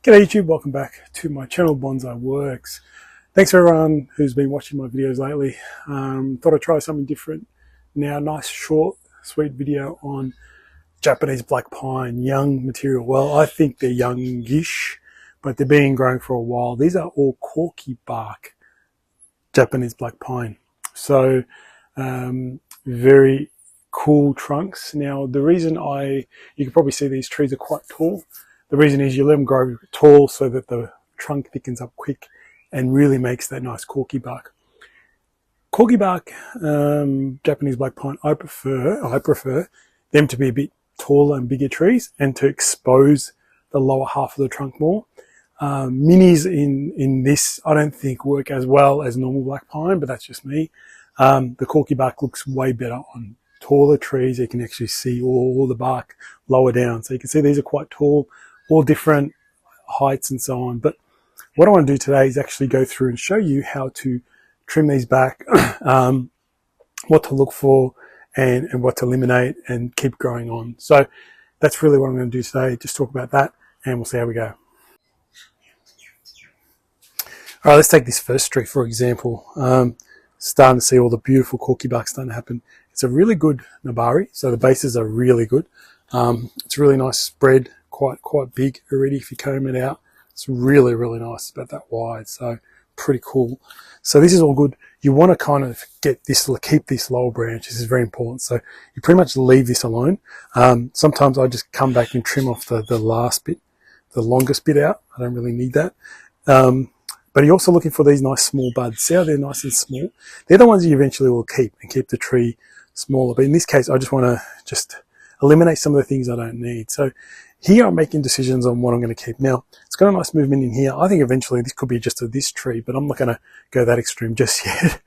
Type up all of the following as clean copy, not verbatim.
G'day YouTube, welcome back to my channel Bonsai Works. Thanks for everyone who's been watching my videos lately. Thought I'd try something different now. Nice short sweet video on Japanese black pine, young material. Well, I think they're youngish, but they're being grown for a while. These are all Corky Bark Japanese black pine. So very cool trunks. Now the reason you can probably see these trees are quite tall. The reason is you let them grow tall so that the trunk thickens up quick and really makes that nice corky bark. Corky bark, Japanese black pine, I prefer them to be a bit taller and bigger trees and to expose the lower half of the trunk more. Minis in this I don't think work as well as normal black pine, but that's just me. The corky bark looks way better on taller trees. You can actually see all the bark lower down. So you can see these are quite tall, all different heights and so on. But what I want to do today is actually go through and show you how to trim these back, what to look for and what to eliminate and keep growing on. So that's really what I'm going to do today, just talk about that and we'll see how we go. All right, let's take this first tree for example. Starting to see all the beautiful corky bark starting to happen. It's a really good nabari, so the bases are really good. It's a really nice spread, quite big already if you comb it out. It's really nice, about that wide, so pretty cool. So this is all good. You want to kind of keep this lower branch. This is very important. So you pretty much leave this alone. Sometimes I just come back and trim off the last bit, the longest bit out. I don't really need that. But you're also looking for these nice small buds. See how they're nice and small? They're the ones you eventually will keep and keep the tree smaller. But in this case, I just want to eliminate some of the things I don't need. So here I'm making decisions on what I'm going to keep. Now, it's got a nice movement in here. I think eventually this could be just this tree, but I'm not going to go that extreme just yet.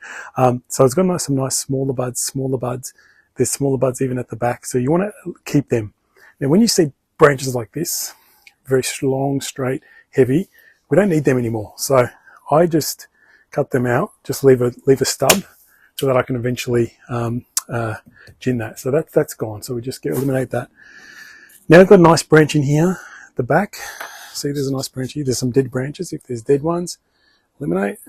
So it's got some nice smaller buds. There's smaller buds even at the back. So you want to keep them. Now, when you see branches like this, very long, straight, heavy, we don't need them anymore. So I just cut them out, just leave a stub so that I can eventually gin that. So that's gone. So we just eliminate that. Now I've got a nice branch in here, the back. See, there's a nice branch here. There's some dead branches. If there's dead ones, eliminate.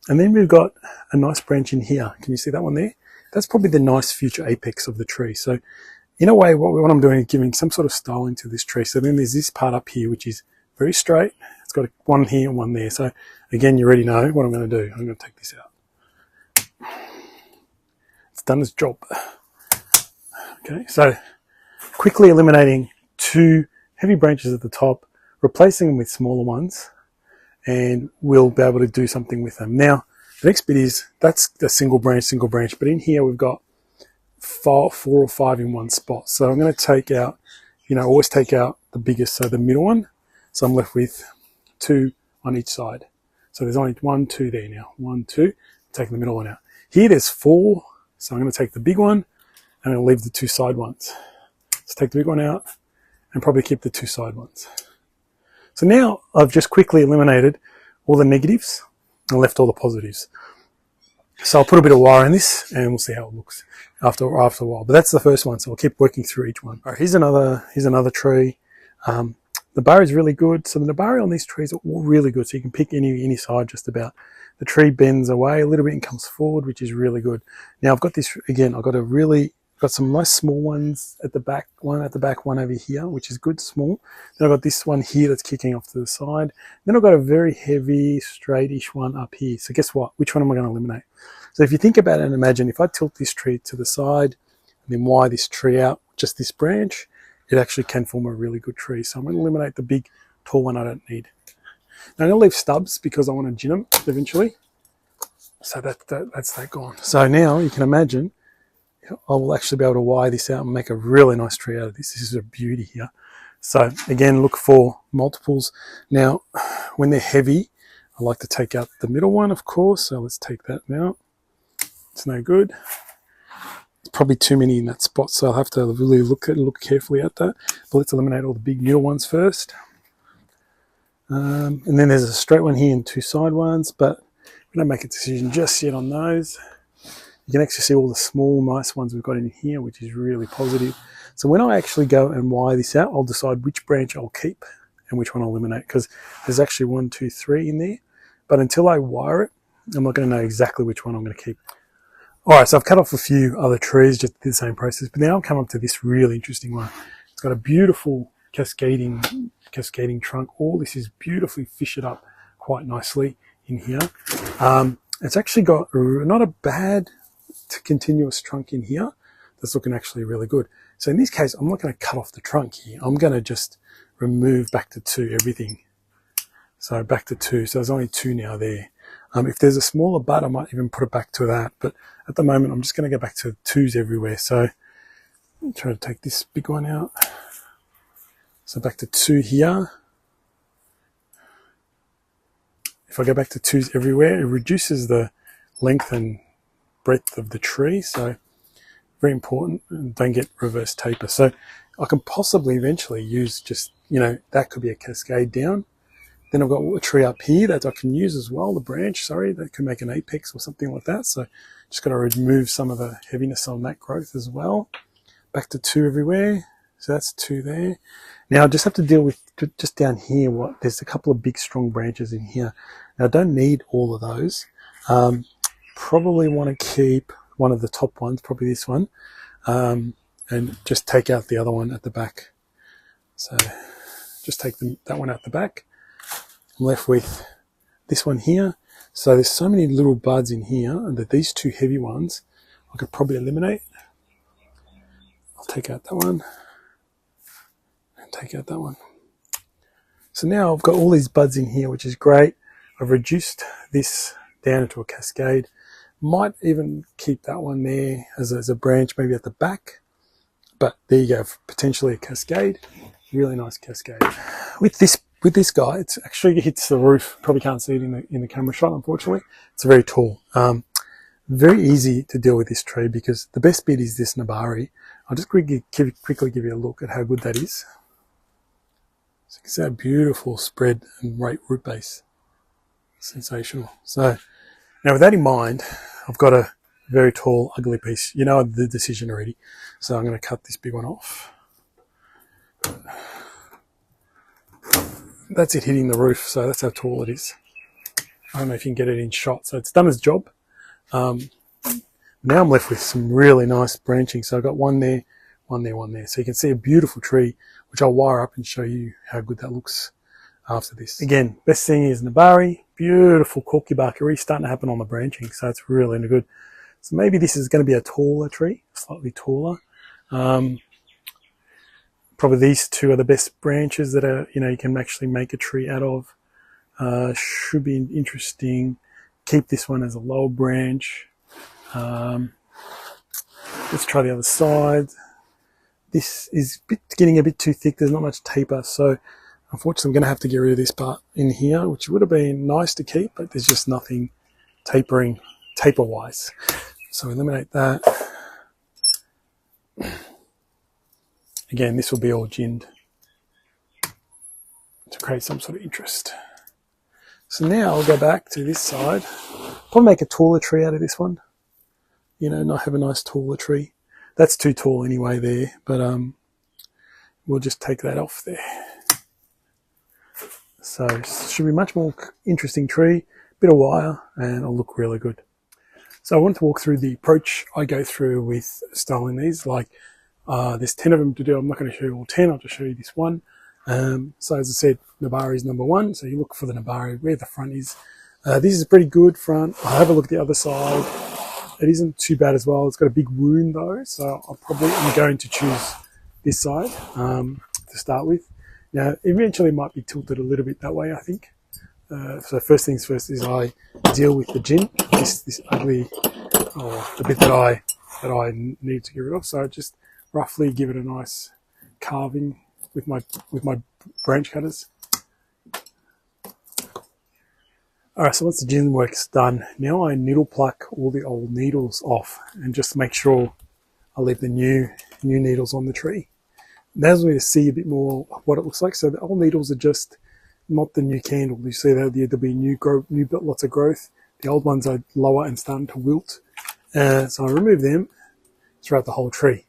And then we've got a nice branch in here. Can you see that one there? That's probably the nice future apex of the tree. So in a way, what I'm doing is giving some sort of styling to this tree. So then there's this part up here, which is very straight. It's got one here and one there. So again, you already know what I'm going to do. I'm going to take this out. It's done its job. Okay, so quickly eliminating two heavy branches at the top, replacing them with smaller ones, and we'll be able to do something with them. Now, the next bit is, that's the single branch, but in here we've got four or five in one spot. So I'm going to take out, always take out the biggest, so the middle one. So I'm left with two on each side. So there's only 1, 2 there now. 1, 2, taking the middle one out. Here there's 4, so I'm going to take the big one and I'll leave the 2 side ones. So take the big one out and probably keep the 2 side ones. So now I've just quickly eliminated all the negatives and left all the positives. So I'll put a bit of wire in this and we'll see how it looks after a while. But that's the first one, so I'll keep working through each one. All right, here's another tree. The bar is really good. So the nabari on these trees are all really good. So you can pick any side just about. The tree bends away a little bit and comes forward, which is really good. Now I've got this, again, I've got some nice small ones at the back, one over here, which is good, small. Then I've got this one here that's kicking off to the side. Then I've got a very heavy, straightish one up here. So guess what? Which one am I going to eliminate? So if you think about it and imagine if I tilt this tree to the side and then wire this tree out, just this branch, it actually can form a really good tree. So I'm going to eliminate the big, tall one I don't need. Now I'm going to leave stubs because I want to gin them eventually. So that's that gone. So now you can imagine I will actually be able to wire this out and make a really nice tree out of this. This is a beauty here. So again, look for multiples. Now, when they're heavy, I like to take out the middle one, of course. So let's take that out. It's no good. Probably too many in that spot, so I'll have to really look carefully at that. But let's eliminate all the big middle ones first. And then there's a straight one here and 2 side ones, but we don't make a decision just yet on those. You can actually see all the small, nice ones we've got in here, which is really positive. So when I actually go and wire this out, I'll decide which branch I'll keep and which one I'll eliminate, because there's actually 1, 2, 3 in there. But until I wire it, I'm not going to know exactly which one I'm going to keep. All right, so I've cut off a few other trees, just did the same process, but now I've come up to this really interesting one. It's got a beautiful cascading trunk. All this is beautifully fissured up quite nicely in here. It's actually got not a bad continuous trunk in here. That's looking actually really good. So in this case, I'm not going to cut off the trunk here. I'm going to just remove back to 2 everything. So back to 2. So there's only 2 now there. If there's a smaller bud, I might even put it back to that. But at the moment, I'm just going to go back to 2s everywhere. So I'll try to take this big one out. So back to 2 here. If I go back to 2s everywhere, it reduces the length and breadth of the tree. So very important. And don't get reverse taper. So I can possibly eventually use just, that could be a cascade down. Then I've got a tree up here that I can use as well, the branch, that could make an apex or something like that. So just got to remove some of the heaviness on that growth as well. Back to 2 everywhere. So that's 2 there. Now I just have to deal with, just down here, there's a couple of big strong branches in here. Now I don't need all of those. Probably want to keep one of the top ones, probably this one, and just take out the other one at the back. So just take that one out the back. I'm left with this one here. So there's so many little buds in here that these 2 heavy ones I could probably eliminate. I'll take out that one and take out that one. So now I've got all these buds in here, which is great. I've reduced this down into a cascade. Might even keep that one there as a branch, maybe at the back. But there you go, potentially a cascade. Really nice cascade. With this guy, it actually hits the roof. Probably can't see it in the camera shot, unfortunately. It's very tall. Very easy to deal with this tree because the best bit is this Nabari. I'll just quickly give you a look at how good that is. So you can see how beautiful spread and great root base. Sensational. So now with that in mind, I've got a very tall, ugly piece. You know the decision already. So I'm going to cut this big one off. That's it hitting the roof, so that's how tall it is. I don't know if you can get it in shot. So it's done its job. Now I'm left with some really nice branching. So I've got one there, one there, one there. So you can see a beautiful tree, which I'll wire up and show you how good that looks after this. Again, best thing is Nabari, beautiful Corky Bark. Already starting to happen on the branching, so it's really good. So maybe this is going to be a taller tree, slightly taller. Probably these 2 are the best branches that are, you can actually make a tree out of. Should be interesting. Keep this one as a lower branch. Let's try the other side. This is getting a bit too thick. There's not much taper, so unfortunately I'm going to have to get rid of this part in here, which would have been nice to keep, but there's just nothing taper-wise. So eliminate that. Again, this will be all ginned to create some sort of interest. So now I'll go back to this side. Probably make a taller tree out of this one. Not have a nice taller tree. That's too tall anyway there, but we'll just take that off there. So it should be a much more interesting tree, bit of wire, and it'll look really good. So I want to walk through the approach I go through with styling these. There's 10 of them to do. I'm not going to show you all 10. I'll just show you this one. So as I said, Nabari is number 1. So you look for the Nabari where the front is. This is a pretty good front. I'll have a look at the other side. It isn't too bad as well. It's got a big wound though, so I'm going to choose this side to start with. Now, eventually it might be tilted a little bit that way, I think. So first things first is I deal with the gin, this ugly, the bit that I need to get rid of. So I just roughly give it a nice carving with my branch cutters. Alright, so once the gin work's done, now I needle pluck all the old needles off and just make sure I leave the new needles on the tree. Allows me to see a bit more what it looks like. So the old needles are just not the new candle. You see that there'll be lots of growth. The old ones are lower and starting to wilt. So I remove them throughout the whole tree.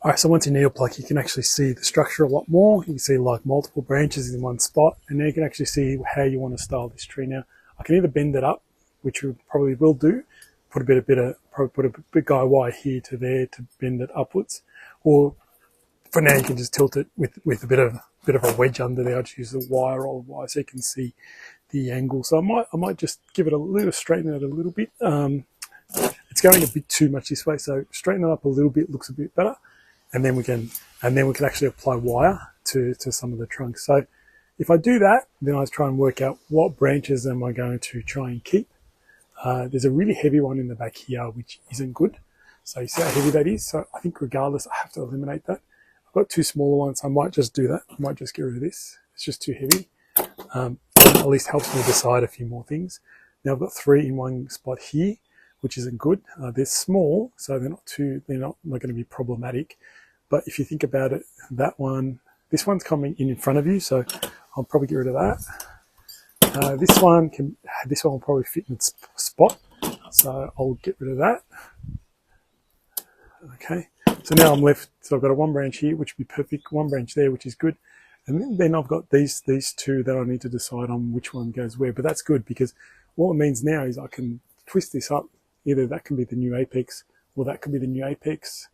Alright, so once you needle pluck, you can actually see the structure a lot more. You can see like multiple branches in one spot, and now you can actually see how you want to style this tree. Now, I can either bend it up, which we probably will do, probably put a big guy wire here to there to bend it upwards, or for now you can just tilt it with a bit of a wedge under there. I'll just use the wire roll wire so you can see the angle. So I might just give it a little, straighten it a little bit. It's going a bit too much this way, so straighten it up a little bit, looks a bit better. And then we can actually apply wire to some of the trunks. So if I do that, then I try and work out what branches am I going to try and keep. There's a really heavy one in the back here, which isn't good. So you see how heavy that is? So I think regardless, I have to eliminate that. I've got two smaller ones. I might just do that. I might just get rid of this. It's just too heavy. At least helps me decide a few more things. Now I've got 3 in one spot here, which isn't good. They're small, so they're not going to be problematic. But if you think about it, this one's coming in front of you, so I'll probably get rid of that. This one will probably fit in its spot, so I'll get rid of that. Okay, so now I'm left. So I've got a 1 branch here, which would be perfect. 1 branch there, which is good, and then I've got these 2 that I need to decide on which one goes where. But that's good because what it means now is I can twist this up. Either that can be the new apex, or that could be the new apex.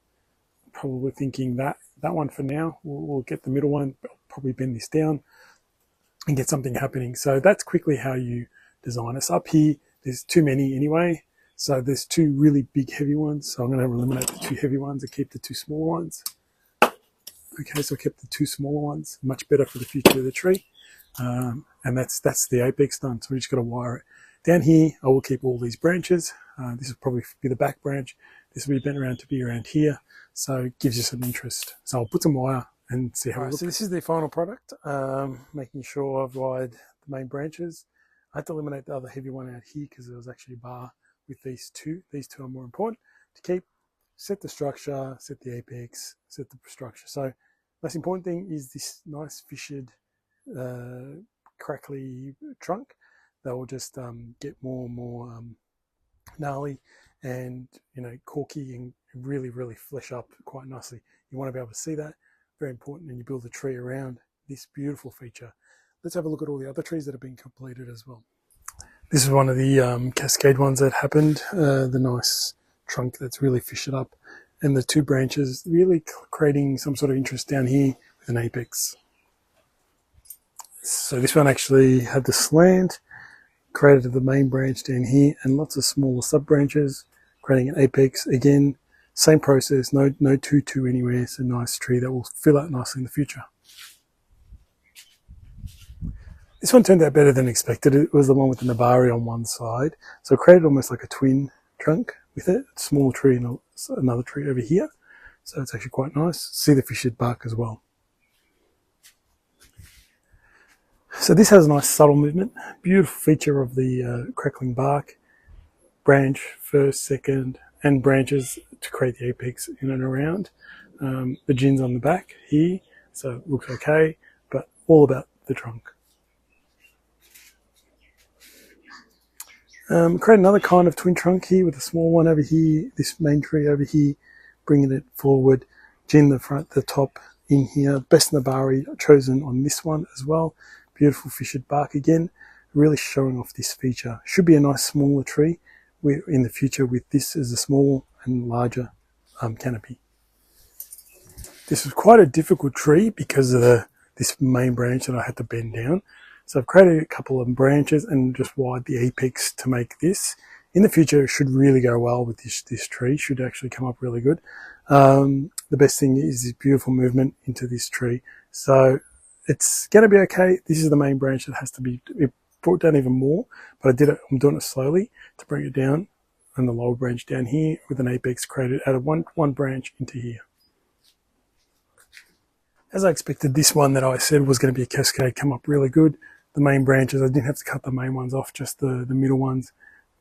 Probably thinking that one for now. We'll get the middle one, probably bend this down and get something happening. So that's quickly how you design this. Up here, there's too many anyway. So there's 2 really big heavy ones. So I'm going to eliminate the 2 heavy ones and keep the 2 small ones. Okay, so I kept the 2 smaller ones, much better for the future of the tree. And that's the apex done. So we just got to wire it. Down here, I will keep all these branches. This will probably be the back branch. This will be bent around to be around here. So it gives you some interest. So I'll put some wire and see how it looks. So this is the final product. Making sure I've wired the main branches. I had to eliminate the other heavy one out here because there was actually a bar with these 2. These 2 are more important to keep. Set the structure, set the apex, set the structure. So most important thing is this nice fissured, crackly trunk. That will just get more and more gnarly and corky and really flesh up quite nicely. You want to be able to see that. Very important, and you build a tree around this beautiful feature. Let's have a look at all the other trees that have been completed as well. This is one of the cascade ones that happened. The nice trunk that's really fissured up, and the 2 branches really creating some sort of interest down here with an apex. So this one actually had the slant, created the main branch down here, and lots of smaller sub branches, creating an apex. Again, same process, no 2 anywhere. It's a nice tree that will fill out nicely in the future. This one turned out better than expected. It was the one with the Nabari on one side. So it created almost like a twin trunk with it. A small tree and another tree over here. So it's actually quite nice. See the fissured bark as well. So this has a nice subtle movement. Beautiful feature of the crackling bark. Branch first, second, and branches to create the apex in and around. The gins on the back here. So it looks okay, but all about the trunk. Create another kind of twin trunk here with a small one over here, this main tree over here, bringing it forward, gin the front, the top in here. Best Nabari chosen on this one as well. Beautiful fissured bark again, really showing off this feature. Should be a nice smaller tree in the future with this as a small and larger canopy. This was quite a difficult tree because of this main branch that I had to bend down. So I've created a couple of branches and just wired the apex to make this. In the future, it should really go well with this tree. Should actually come up really good. The best thing is this beautiful movement into this tree. So it's going to be okay. This is the main branch that has to be brought down even more, but I'm doing it slowly to bring it down, and the lower branch down here with an apex created out of one branch into here. As I expected, this one that I said was going to be a cascade come up really good. The main branches, I didn't have to cut the main ones off, just the middle ones.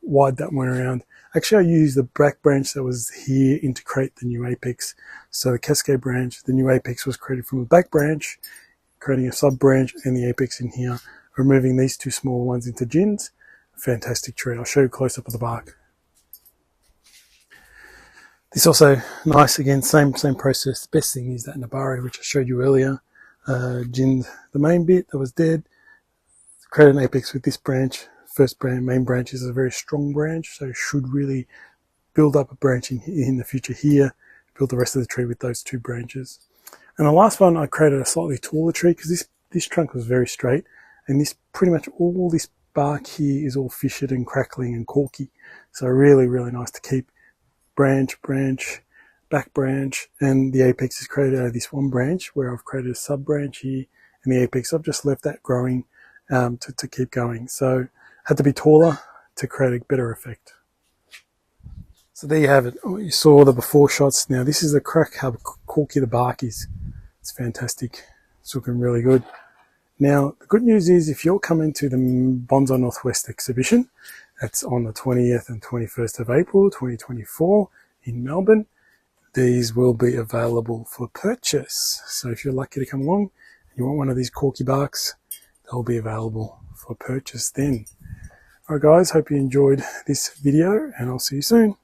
Wide that one around. Actually, I used the back branch that was here to create the new apex. So the cascade branch, the new apex was created from the back branch, creating a sub branch and the apex in here, removing these 2 small ones into gins. Fantastic tree. I'll show you a close up of the bark. This also nice, again, same process. The best thing is that Nabari, which I showed you earlier, ginned the main bit that was dead, created an apex with this branch. First main branch is a very strong branch, so it should really build up a branch in the future here, build the rest of the tree with those two branches. And the last one, I created a slightly taller tree because this trunk was very straight, and this pretty much all this bark here is all fissured and crackling and corky. So really, really nice to keep. Branch, back branch, and the apex is created out of this one branch where I've created a sub branch here, and the apex I've just left that growing to keep going. So had to be taller to create a better effect. So there you have it. You saw the before shots. Now this is the crack, how corky the bark is. It's fantastic. It's looking really good. Now the good news is if you're coming to the Bonsai Northwest Exhibition, that's on the 20th and 21st of April 2024 in Melbourne, these will be available for purchase. So if you're lucky to come along and you want one of these Corky Barks, they'll be available for purchase then. Alright guys, hope you enjoyed this video and I'll see you soon.